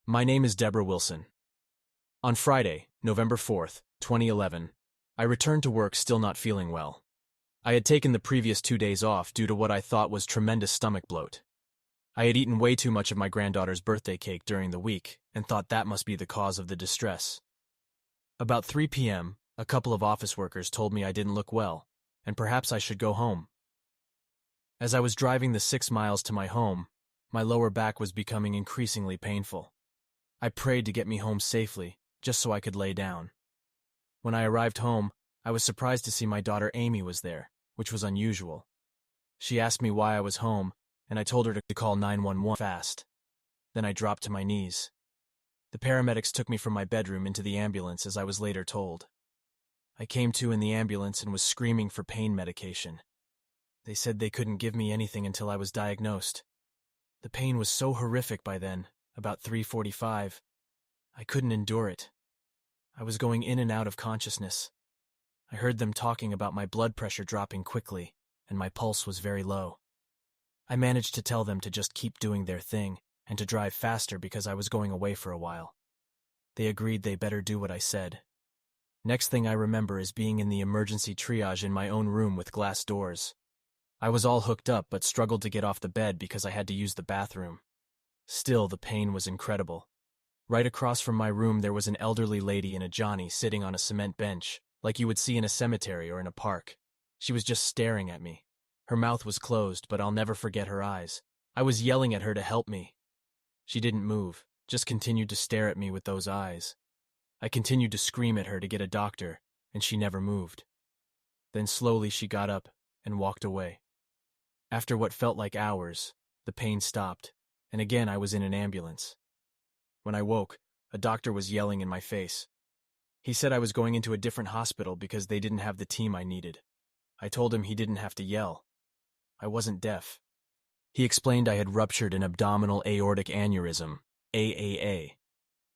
My name is Deborah Wilson. On Friday, November 4th, 2011, I returned to work still not feeling well. I had taken the previous 2 days off due to what I thought was tremendous stomach bloat. I had eaten way too much of my granddaughter's birthday cake during the week and thought that must be the cause of the distress. About 3 p.m., a couple of office workers told me I didn't look well, and perhaps I should go home. As I was driving the 6 miles to my home, my lower back was becoming increasingly painful. I prayed to get me home safely, just so I could lay down. When I arrived home, I was surprised to see my daughter Amy was there, which was unusual. She asked me why I was home, and I told her to call 911 fast. Then I dropped to my knees. The paramedics took me from my bedroom into the ambulance, as I was later told. I came to in the ambulance and was screaming for pain medication. They said they couldn't give me anything until I was diagnosed. The pain was so horrific by then, about 3:45. I couldn't endure it. I was going in and out of consciousness. I heard them talking about my blood pressure dropping quickly, and my pulse was very low. I managed to tell them to just keep doing their thing and to drive faster because I was going away for a while. They agreed they better do what I said. Next thing I remember is being in the emergency triage in my own room with glass doors. I was all hooked up but struggled to get off the bed because I had to use the bathroom. Still, the pain was incredible. Right across from my room there was an elderly lady in a Johnny sitting on a cement bench, like you would see in a cemetery or in a park. She was just staring at me. Her mouth was closed, but I'll never forget her eyes. I was yelling at her to help me. She didn't move, just continued to stare at me with those eyes. I continued to scream at her to get a doctor, and she never moved. Then slowly she got up and walked away. After what felt like hours, the pain stopped, and again I was in an ambulance. When I woke, a doctor was yelling in my face. He said I was going into a different hospital because they didn't have the team I needed. I told him he didn't have to yell. I wasn't deaf. He explained I had ruptured an abdominal aortic aneurysm, AAA.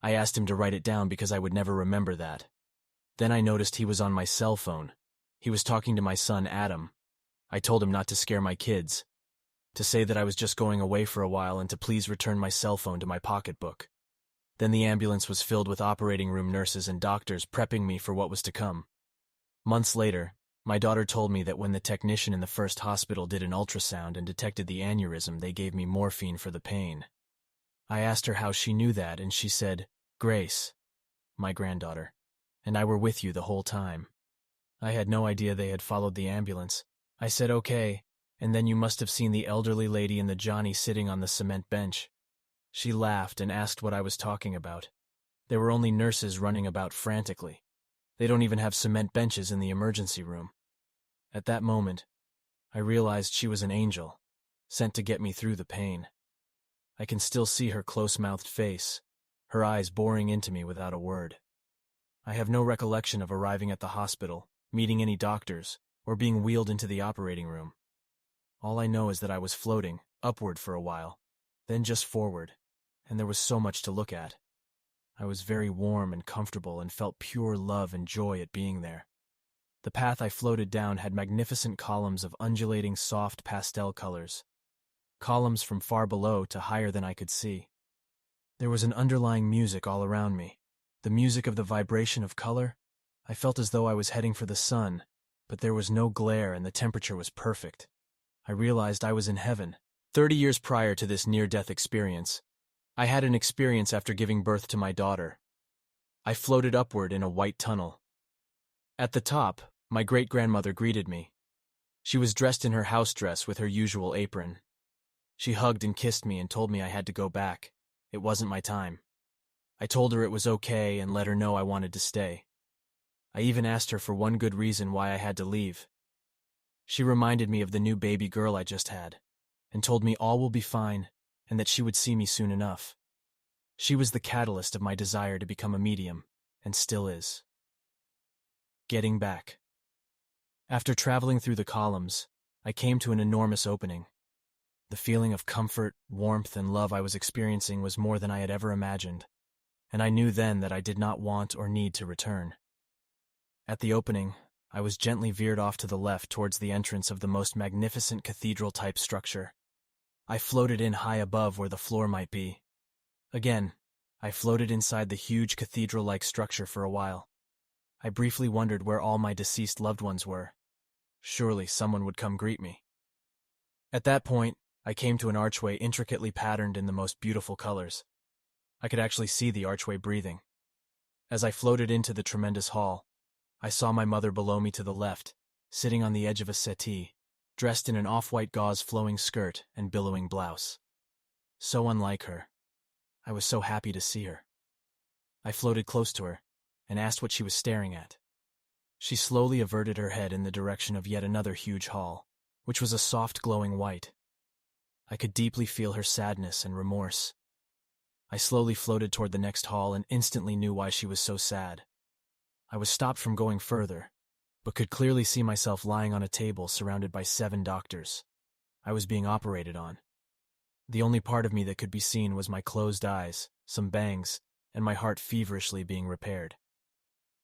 I asked him to write it down because I would never remember that. Then I noticed he was on my cell phone. He was talking to my son, Adam. I told him not to scare my kids, to say that I was just going away for a while and to please return my cell phone to my pocketbook. Then the ambulance was filled with operating room nurses and doctors prepping me for what was to come. Months later, my daughter told me that when the technician in the first hospital did an ultrasound and detected the aneurysm, they gave me morphine for the pain. I asked her how she knew that, and she said, "Grace, my granddaughter, and I were with you the whole time." I had no idea they had followed the ambulance. I said, "Okay, and then you must have seen the elderly lady in the Johnny sitting on the cement bench." She laughed and asked what I was talking about. There were only nurses running about frantically. They don't even have cement benches in the emergency room. At that moment, I realized she was an angel, sent to get me through the pain. I can still see her close-mouthed face, her eyes boring into me without a word. I have no recollection of arriving at the hospital, meeting any doctors, or being wheeled into the operating room. All I know is that I was floating, upward for a while, then just forward, and there was so much to look at. I was very warm and comfortable and felt pure love and joy at being there. The path I floated down had magnificent columns of undulating soft pastel colors, columns from far below to higher than I could see. There was an underlying music all around me, the music of the vibration of color. I felt as though I was heading for the sun, but there was no glare and the temperature was perfect. I realized I was in heaven. 30 years prior to this near-death experience, I had an experience after giving birth to my daughter. I floated upward in a white tunnel. At the top, my great-grandmother greeted me. She was dressed in her house dress with her usual apron. She hugged and kissed me and told me I had to go back. It wasn't my time. I told her it was okay and let her know I wanted to stay. I even asked her for one good reason why I had to leave. She reminded me of the new baby girl I just had, and told me all will be fine and that she would see me soon enough. She was the catalyst of my desire to become a medium, and still is. Getting back. After traveling through the columns, I came to an enormous opening. The feeling of comfort, warmth, and love I was experiencing was more than I had ever imagined, and I knew then that I did not want or need to return. At the opening, I was gently veered off to the left towards the entrance of the most magnificent cathedral-type structure. I floated in high above where the floor might be. Again, I floated inside the huge cathedral-like structure for a while. I briefly wondered where all my deceased loved ones were. Surely someone would come greet me. At that point, I came to an archway intricately patterned in the most beautiful colors. I could actually see the archway breathing. As I floated into the tremendous hall, I saw my mother below me to the left, sitting on the edge of a settee, dressed in an off-white gauze flowing skirt and billowing blouse. So unlike her. I was so happy to see her. I floated close to her and asked what she was staring at. She slowly averted her head in the direction of yet another huge hall, which was a soft glowing white. I could deeply feel her sadness and remorse. I slowly floated toward the next hall and instantly knew why she was so sad. I was stopped from going further, but could clearly see myself lying on a table surrounded by 7 doctors. I was being operated on. The only part of me that could be seen was my closed eyes, some bangs, and my heart feverishly being repaired.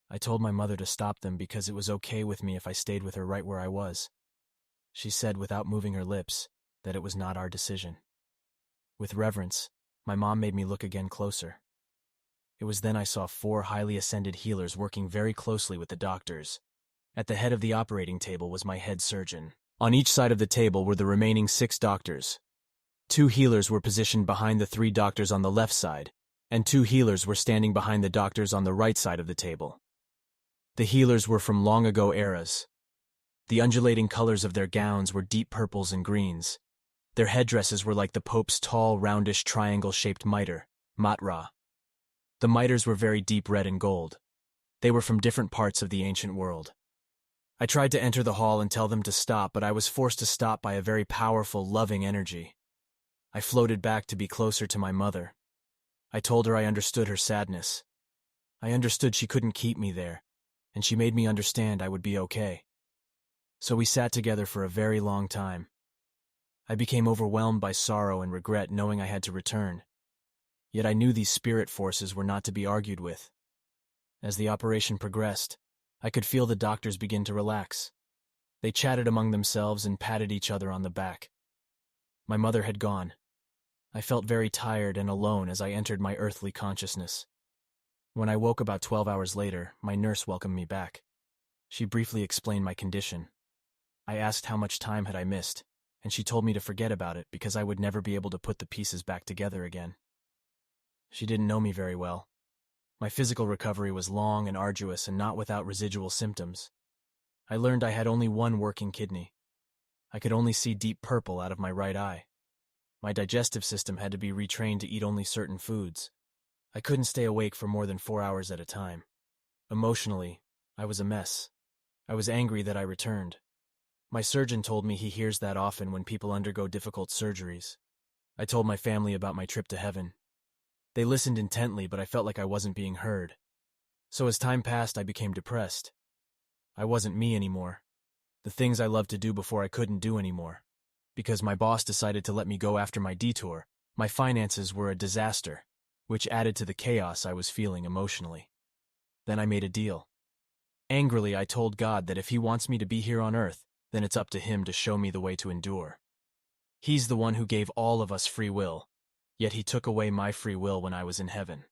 I told my mother to stop them because it was okay with me if I stayed with her right where I was. She said, without moving her lips, that it was not our decision. With reverence, my mom made me look again closer. It was then I saw 4 highly ascended healers working very closely with the doctors. At the head of the operating table was my head surgeon. On each side of the table were the remaining 6 doctors. 2 healers were positioned behind the 3 doctors on the left side, and 2 healers were standing behind the doctors on the right side of the table. The healers were from long ago eras. The undulating colors of their gowns were deep purples and greens. Their headdresses were like the Pope's tall, roundish, triangle-shaped mitre, matra. The mitres were very deep red and gold. They were from different parts of the ancient world. I tried to enter the hall and tell them to stop, but I was forced to stop by a very powerful, loving energy. I floated back to be closer to my mother. I told her I understood her sadness. I understood she couldn't keep me there, and she made me understand I would be okay. So we sat together for a very long time. I became overwhelmed by sorrow and regret knowing I had to return. Yet I knew these spirit forces were not to be argued with. As the operation progressed, I could feel the doctors begin to relax. They chatted among themselves and patted each other on the back. My mother had gone. I felt very tired and alone as I entered my earthly consciousness. When I woke about 12 hours later, my nurse welcomed me back. She briefly explained my condition. I asked how much time had I missed, and she told me to forget about it because I would never be able to put the pieces back together again. She didn't know me very well. My physical recovery was long and arduous and not without residual symptoms. I learned I had only one working kidney. I could only see deep purple out of my right eye. My digestive system had to be retrained to eat only certain foods. I couldn't stay awake for more than 4 hours at a time. Emotionally, I was a mess. I was angry that I returned. My surgeon told me he hears that often when people undergo difficult surgeries. I told my family about my trip to heaven. They listened intently, but I felt like I wasn't being heard. So as time passed, I became depressed. I wasn't me anymore. The things I loved to do before I couldn't do anymore. Because my boss decided to let me go after my detour, my finances were a disaster, which added to the chaos I was feeling emotionally. Then I made a deal. Angrily, I told God that if he wants me to be here on earth, then it's up to him to show me the way to endure. He's the one who gave all of us free will, yet he took away my free will when I was in heaven.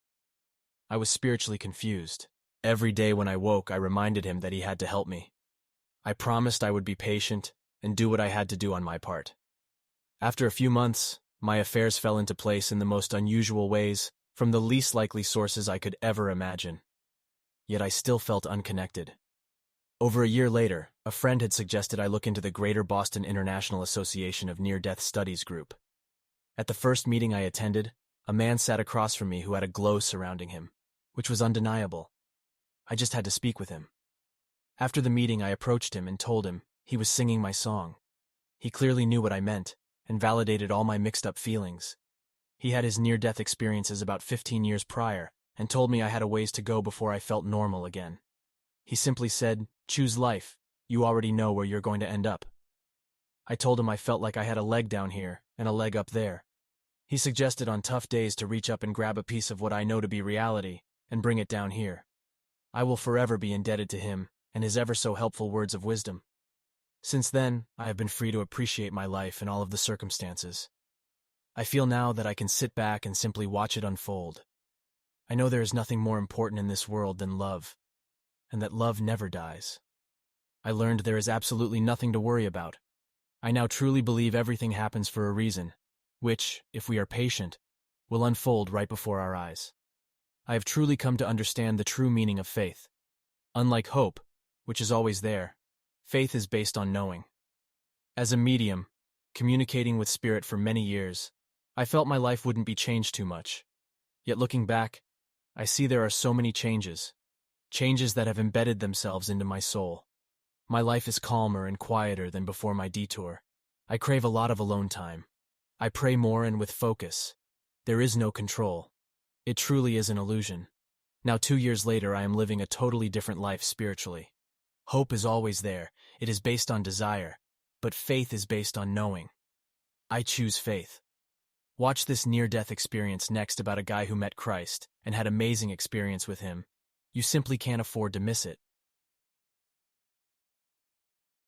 I was spiritually confused. Every day when I woke, I reminded him that he had to help me. I promised I would be patient and do what I had to do on my part. After a few months, my affairs fell into place in the most unusual ways, from the least likely sources I could ever imagine. Yet I still felt unconnected. Over a year later, a friend had suggested I look into the Greater Boston International Association of Near-Death Studies group. At the first meeting I attended, a man sat across from me who had a glow surrounding him, which was undeniable. I just had to speak with him. After the meeting, I approached him and told him he was singing my song. He clearly knew what I meant and validated all my mixed-up feelings. He had his near-death experiences about 15 years prior and told me I had a ways to go before I felt normal again. He simply said, "Choose life. You already know where you're going to end up." I told him I felt like I had a leg down here and a leg up there. He suggested on tough days to reach up and grab a piece of what I know to be reality and bring it down here. I will forever be indebted to him and his ever so helpful words of wisdom. Since then, I have been free to appreciate my life and all of the circumstances. I feel now that I can sit back and simply watch it unfold. I know there is nothing more important in this world than love, and that love never dies. I learned there is absolutely nothing to worry about. I now truly believe everything happens for a reason, which, if we are patient, will unfold right before our eyes. I have truly come to understand the true meaning of faith. Unlike hope, which is always there, faith is based on knowing. As a medium, communicating with spirit for many years, I felt my life wouldn't be changed too much. Yet looking back, I see there are so many changes that have embedded themselves into my soul. My life is calmer and quieter than before my detour. I crave a lot of alone time. I pray more and with focus. There is no control. It truly is an illusion. Now 2 years later, I am living a totally different life spiritually. Hope is always there. It is based on desire, but faith is based on knowing. I choose faith. Watch this near-death experience next about a guy who met Christ and had amazing experience with him. You simply can't afford to miss it.